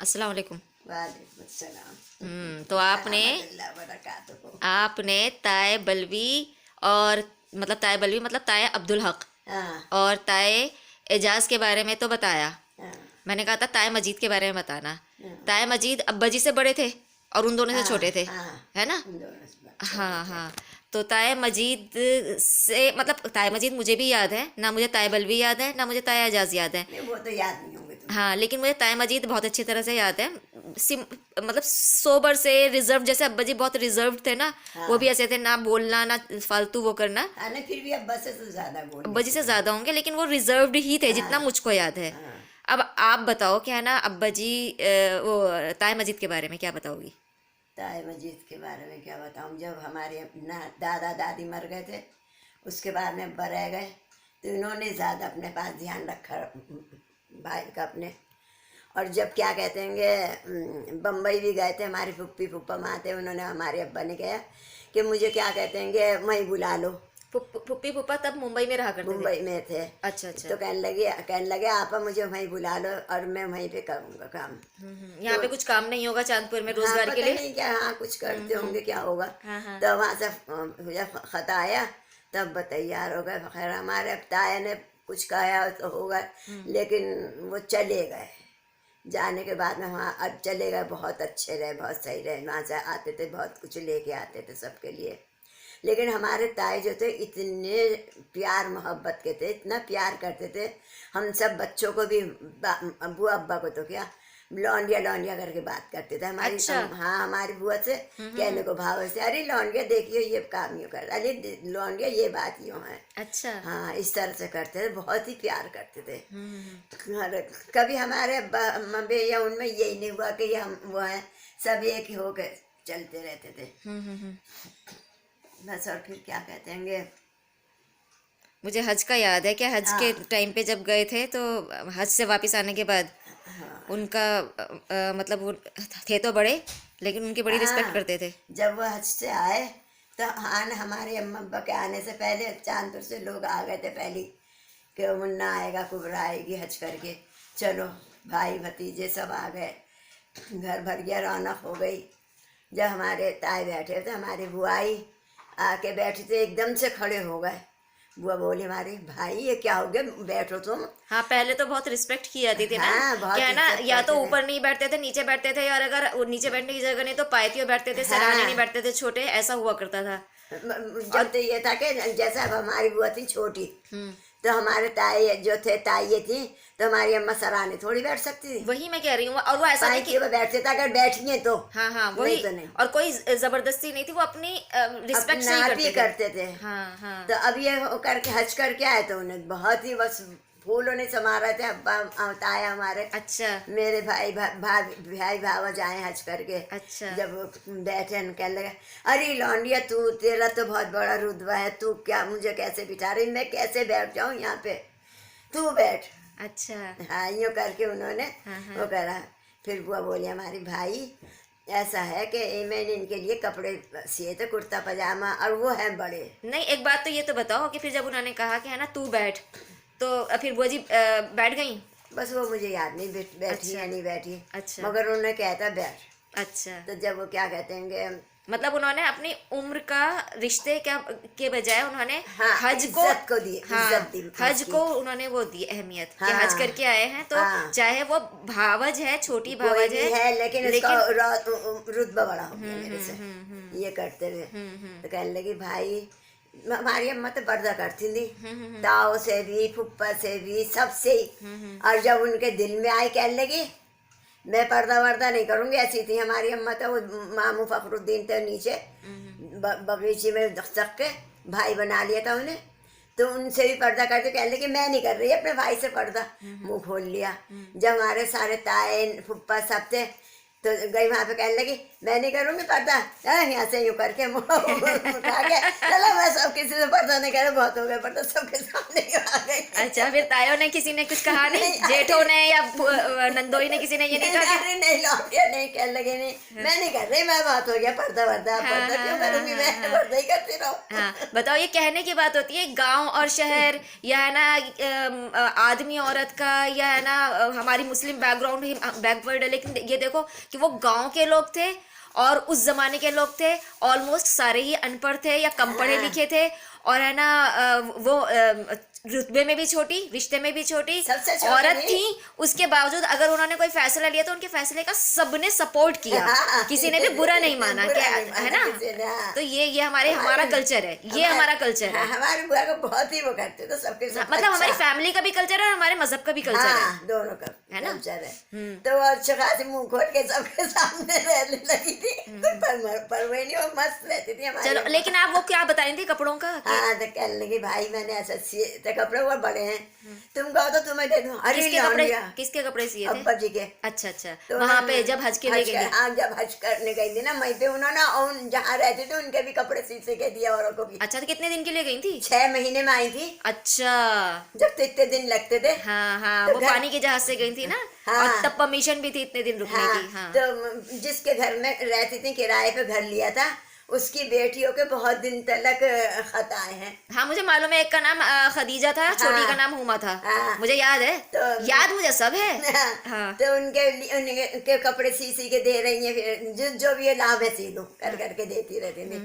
अस्सलाम वालेकुम। वालेकुम सलाम। तो आपने रहमतुल्लाह बरकातुहू। आपने ताए बलवी और ताए बलवी ताए अब्दुल हक हाँ और ताए एजाज के बारे में तो बताया। हाँ मैंने कहा था ताए मजीद के बारे में बताना। हाँ ताए मजीद अब्बा जी से बड़े थे और उन दोनों से हाँ छोटे थे, हाँ, है ना? उन दोनों से छोटे हाँ थे। हाँ। तो ताए मजीद से ताए मजीद मुझे भी याद है ना, मुझे ताए बलवी याद है ना, मुझे ताए एजाज याद है। नहीं, वो तो याद नहीं होंगे तुम्हें। हाँ, लेकिन मुझे ताए मजीद बहुत अच्छी तरह से याद है। सिम सोबर से रिजर्व, जैसे अब्बा जी बहुत रिजर्व थे ना, वो भी हाँ ऐसे थे, ना बोलना ना फालतू वो करना। हाँ, नहीं फिर भी अब्बा से तो ज्यादा बोल अब्बा जी लेते से थे। ज्यादा होंगे, लेकिन वो रिजर्व्ड ही थे जितना हाँ मुझको याद है। हाँ। अब आप बताओ क्या है ना, अब्बा जी वो ताए मजीद के बारे में क्या बताओगी? ताए मजीद के बारे में क्या बताऊँ, जब हमारे ना दादा दादी मर गए थे, उसके बाद में अब्बा रह गए, तो इन्होंने ज़्यादा अपने पास ध्यान रखा भाई का अपने। और जब क्या कहते हैं बम्बई भी गए थे, हमारे फुप्पी फुप्पा माँ थे, उन्होंने हमारे अब्बा ने कहा कि मुझे क्या कहते हैं वहीं बुला लो। फुप्पी फुप्पा तब मुंबई में रहा करते थे? मुंबई में थे। अच्छा अच्छा। तो कहने लगे आपा मुझे वहीं बुला लो और मैं वहीं पे करूँगा काम। यहाँ तो पे कुछ काम नहीं होगा चांदपुर में हाँ, रोजगार के पता लिए? नहीं क्या, हाँ कुछ करते होंगे, क्या होगा। हाँ हाँ। तो वहाँ से जब खत आया तब वो तैयार हो गए। खैर हमारे ताया ने कुछ कहा तो होगा, लेकिन वो चले गए। जाने के बाद में वहाँ अब चले गए, बहुत अच्छे रहे, बहुत सही रहे, वहाँ से आते थे, बहुत कुछ लेके आते थे सबके लिए। लेकिन हमारे ताए जो थे इतने प्यार मोहब्बत के थे, इतना प्यार करते थे। हम सब बच्चों को भी अब्बू अब्बा को तो क्या लौंडिया लौंडिया करके बात करते थे। अच्छा। हाँ हमारी बुआ से कहने को भाव से, अरे लौंडिया देखियो ये काम यूँ कर, अरे लौंडिया ये बात यूँ है। अच्छा। हाँ इस तरह से करते थे, बहुत ही प्यार करते थे। और कभी हमारे अब्बा अम्मा भी या उनमें यही नहीं हुआ कि ये हम वो हैं, सब एक ही होकर चलते रहते थे बस। और फिर क्या कहते हैं मुझे हज का याद है, क्या हज के हाँ टाइम पे जब गए थे तो हज से वापस आने के बाद हाँ उनका वो थे तो बड़े, लेकिन उनकी बड़ी रिस्पेक्ट हाँ। करते थे। जब वो हज से आए तो हमारे अम्मा अब्बा के आने से पहले चांदपुर से लोग आ गए थे पहले कि मुन्ना आएगा, कुबरा आएगी हज करके, चलो भाई भतीजे सब आ गए, घर भर गया, रौनक हो गई। जब हमारे ताए बैठे थे, हमारी बुआई आके बैठी थे, एकदम से खड़े हो गए। बुआ बोली हमारे भाई ये क्या हो गया, बैठो तुम। हाँ, पहले तो बहुत रिस्पेक्ट की जाती थी ना। हाँ क्या बहुत है ना, इज्जत या तो करते थे। ऊपर नहीं बैठते थे, नीचे बैठते थे, और अगर वो नीचे बैठने की जगह नहीं तो पायतियों बैठते थे, सराहने नहीं हाँ बैठते थे, छोटे, ऐसा हुआ करता था। जब और तो ये था कि जैसा अब हमारी बुआ थी छोटी, हम्म, तो हमारे ताई जो थे ताइये थी, तो हमारी अम्मा सराहने थोड़ी बैठ सकती थी। वही मैं कह रही हूँ, और वो ऐसा नहीं कि पाइती में बैठते थे अगर बैठिए तो, हाँ हाँ नहीं वही। तो नहीं। और कोई जबरदस्ती नहीं थी, वो अपनी रिस्पेक्ट से अपना ही आप ही करते थे। करते थे। हाँ हाँ। तो अब ये करके हज करके आए तो उन्हें बहुत ही बस फूलों ने समारा थे। अब्बा ताया हमारे, अच्छा मेरे भाई भावज आए हज करके। अच्छा। जब वो बैठे न कहने लगे अरे लौंडिया तू, तेरा तो बहुत बड़ा रुतबा है, तू क्या मुझे कैसे बिठा रही, मैं कैसे बैठ जाऊँ यहाँ पे, तू बैठ। अच्छा। हाँ यूँ करके उन्होंने हाँ वो हाँ। करा। फिर बुआ बोली हमारी भाई ऐसा है कि मैंने इनके लिए कपड़े सिए थे, कुर्ता पजामा, और वो हैं बड़े। नहीं, एक बात तो ये तो बताओ कि फिर जब उन्होंने कहा कि है ना तू बैठ, तो फिर बुआ जी बैठ गई? बस वो मुझे याद नहीं बैठी अच्छा या नहीं बैठी, अच्छा। मगर उन्होंने कहता बैठ। अच्छा, तो जब वो क्या कहते हैं उन्होंने अपनी उम्र का रिश्ते क्या के बजाय उन्होंने हाँ हज को, इज्जत को दी, हाँ, इज्जत दी हज हज की। को उन्होंने वो दी अहमियत कि हज हाँ करके आए हैं, तो हाँ चाहे वो भावज है, छोटी कोई भावज भी है, है, लेकिन उसका लेकिन रुतबा बड़ा हो गया मेरे से, ये करते हुए। तो कहने लगी भाई, हमारी अम्मा तो पर्दा करती थी, ताऊ से भी, फुप्पा से भी, सबसे ही। और जब उनके दिल में आई कहने लगी मैं पर्दा वर्दा नहीं करूँगी, ऐसी थी हमारी अम्मा। तो वो मामू फखरुद्दीन थे नीचे बगीचे में सक के भाई बना लिया था उन्हें, तो उनसे भी पर्दा करते, कहने लगी मैं नहीं कर रही अपने भाई से पर्दा, मुंह खोल लिया। जब हमारे सारे ताए फुप्पा सब थे, तो गई वहां पे कहने लगी मैं नहीं करूंगी पर्दा, यहाँ से यूं करके मुंह उठा के चलो मैं सब किसी से पर्दा नहीं करूँ, बहुत हो गया पर्दा, सबके सामने ही आ गई। अच्छा, फिर तायो ने किसी ने कुछ कहा नहीं, जेठो ने या नंदोई ने किसी ने ये नहीं कहा कि अरे नहीं लौटिया नहीं, कहने लगे नहीं मैं नहीं कर रही, मैं बहुत हो गया पर्दा वर्दा, पर्दा क्यों करूंगी मैं, पर्दा ही करती रहो। हाँ बताओ, ये कहने की बात होती है गांव और शहर, या है ना आदमी औरत का, या है ना हमारी मुस्लिम बैकग्राउंड बैकवर्ड है, लेकिन ये देखो कि वो गांव के लोग थे और उस जमाने के लोग थे, ऑलमोस्ट सारे ही अनपढ़ थे या कम पढ़े लिखे थे, और है ना वो रुतबे में भी छोटी, रिश्ते में भी छोटी सबसे छोटी औरत नहीं। थी, उसके बावजूद अगर उन्होंने कोई फैसला लिया तो उनके फैसले का सबने सपोर्ट किया, किसी ने भी बुरा नहीं माना, बुरा क्या नहीं माना है ना। किसी ने, हाँ। तो ये हमारा कल्चर है, ये हमारा कल्चर है। हमारे बुआ को बहुत ही वो करते तो सबके साथ मतलब हमारी फैमिली का भी कल्चर है और हमारे मजहब का भी कल्चर है। हाँ, दोनों का है ना? कल्चर है। तो वो अच्छा खासी मुंह खोल के सबके सामने रहने लगी थी, तो परवीन वो मस्त रहती थी हमारी। चलो, लेकिन आप वो क्या बता रही थी कपड़ों का हाँ, तो कहने लगी भाई मैंने ऐसा सिए तो कपड़े वो बड़े हैं, तुम कहो तो तुम्हें दे दूं। अरे किसके कपड़े सिए थे? अब्बा जी के। अच्छा अच्छा, तो वहां पे जब हज के लिए गई थी। हाँ, जब हज करने गई थी ना मई पे, उन्होंने उन जहाँ रहते थे उनके भी कपड़े सी के दिया औरों को भी। अच्छा, तो कितने दिन के लिए गई थी? 6 महीने में आई थी, अच्छा, जब तो इतने दिन लगते थे। हाँ हाँ, तो वो घर- पानी के जहाज से गई थी ना। हाँ। और तब परमिशन भी थी इतने दिन रुकने हाँ, की। हाँ तो जिसके घर में रहती थी किराए पे घर लिया था, उसकी बेटियों के बहुत दिन तक खत आए हैं। हाँ, मुझे मालूम है, एक का नाम खदीजा था, छोटी का नाम हुमा था। हाँ। मुझे याद है, याद मुझे सब है। हाँ। तो उनके कपड़े सी के दे रही हैं, फिर जो भी ये लाभ है सी दूं कर करके देती रहती थी।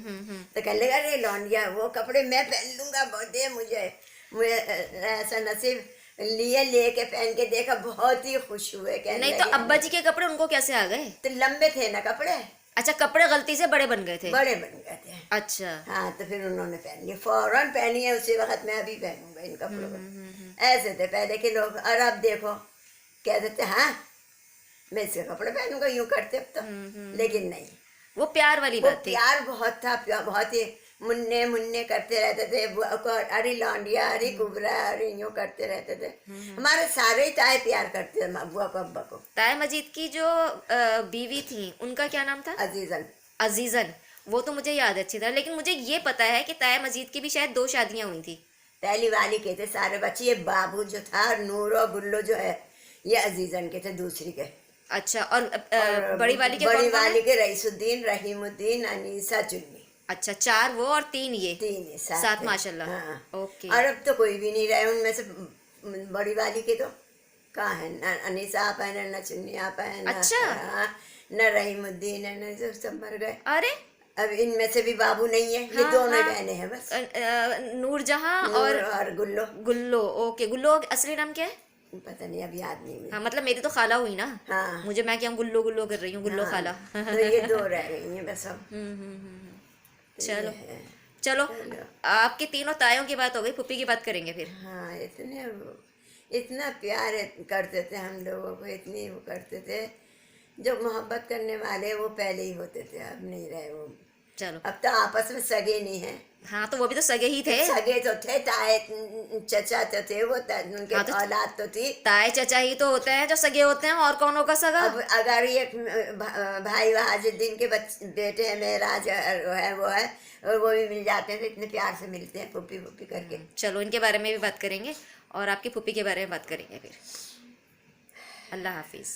तो कह लेगा अरे लौंडिया वो कपड़े मैं पहन लूंगा, बहुत दे मुझे ऐसा नसीब लिए लेके पहन के देखा, बहुत ही खुश हुए। नहीं तो अब्बा जी के कपड़े उनको कैसे आ गए? तो लंबे थे ना कपड़े, अच्छा, कपड़े गलती से बड़े बन गए थे। बड़े बन गए थे। अच्छा। हाँ, तो फिर उन्होंने पहन लिया, फौरन पहनी है उसी वक्त, मैं अभी पहनूंगा इन कपड़ों को। ऐसे थे पहले के लोग, और अब देखो कह देते हाँ मैं इसके कपड़े पहनूंगा, यूं करते अब तो। लेकिन नहीं, वो प्यार वाली वो बात थी। प्यार बहुत था, बहुत ही मुन्ने मुन्ने करते रहते थे बुआ को, अरे लौंडिया अरे कुबरा अरे यूं करते रहते थे। हमारे सारे ही ताए प्यार करते थे बुआ को अब्बा को। ताए मजीद की जो बीवी थी उनका क्या नाम था? अजीजन। अजीजन। वो तो मुझे याद है अच्छी तरह, लेकिन मुझे ये पता है कि ताए मजीद की भी शायद 2 शादियां हुई थी। पहली वाली के थे सारे बच्चे, ये बाबू जो था और नूर और गुल्लो जो है ये अजीजन के थे, दूसरी के। अच्छा, और बड़ी वाली के बड़ी कौन कौन वाली है? के रईसुद्दीन, रहीमुद्दीन, अनीसा, चुन्नी। अच्छा, 4 वो और 3 ये। 3 ही सात थे। माशाल्लाह। हाँ। ओके। और अब तो कोई भी नहीं रहे उनमें से, बड़ी वाली के तो कहाँ है, न अनीसा आप है, न चुन्नी आप है, अच्छा। न रहीमुद्दीन है, न सब मर गए। अरे अब इनमें से भी बाबू नहीं है, ये हाँ, दोनों हाँ। बहनें हैं बस, नूरजहां नूर और और गुल्लो। गुल्लो। ओके, गुल्लो असली नाम क्या है? पता नहीं, अब याद नहीं मुझे। हाँ, मतलब मेरी तो खाला हुई ना। हाँ। मुझे, मैं क्या गुल्लो गुल्लो कर रही हूँ, गुल्लो हाँ, खाला। तो ये 2 रह गई हैं बस अब। चलो ये है। चलो, चलो। आपके तीनों तायों की बात हो गई, पुप्पी की बात करेंगे फिर। हाँ, इतना प्यार करते थे हम लोगों को, इतनी वो करते थे, जो मोहब्बत करने वाले वो पहले ही होते थे, अब नहीं रहे वो। चलो। अब तो आपस में सगे नहीं हैं। हाँ, तो वो भी तो सगे ही थे। सगे तो थे, ताए चचा तो थे, वो उनके हाँ, तो औलाद तो थी। ताए चचा ही तो होते हैं जो सगे होते हैं, और कौन होगा सगा? अब अगर ये भाई वहाजुद्दीन के बेटे हैं, मेराज है वो है, और वो भी मिल जाते हैं तो इतने प्यार से मिलते हैं, पुप्पी पुप्पी करके। चलो, इनके बारे में भी बात करेंगे और आपकी पुप्पी के बारे में बात करेंगे फिर। अल्लाह हाफिज़।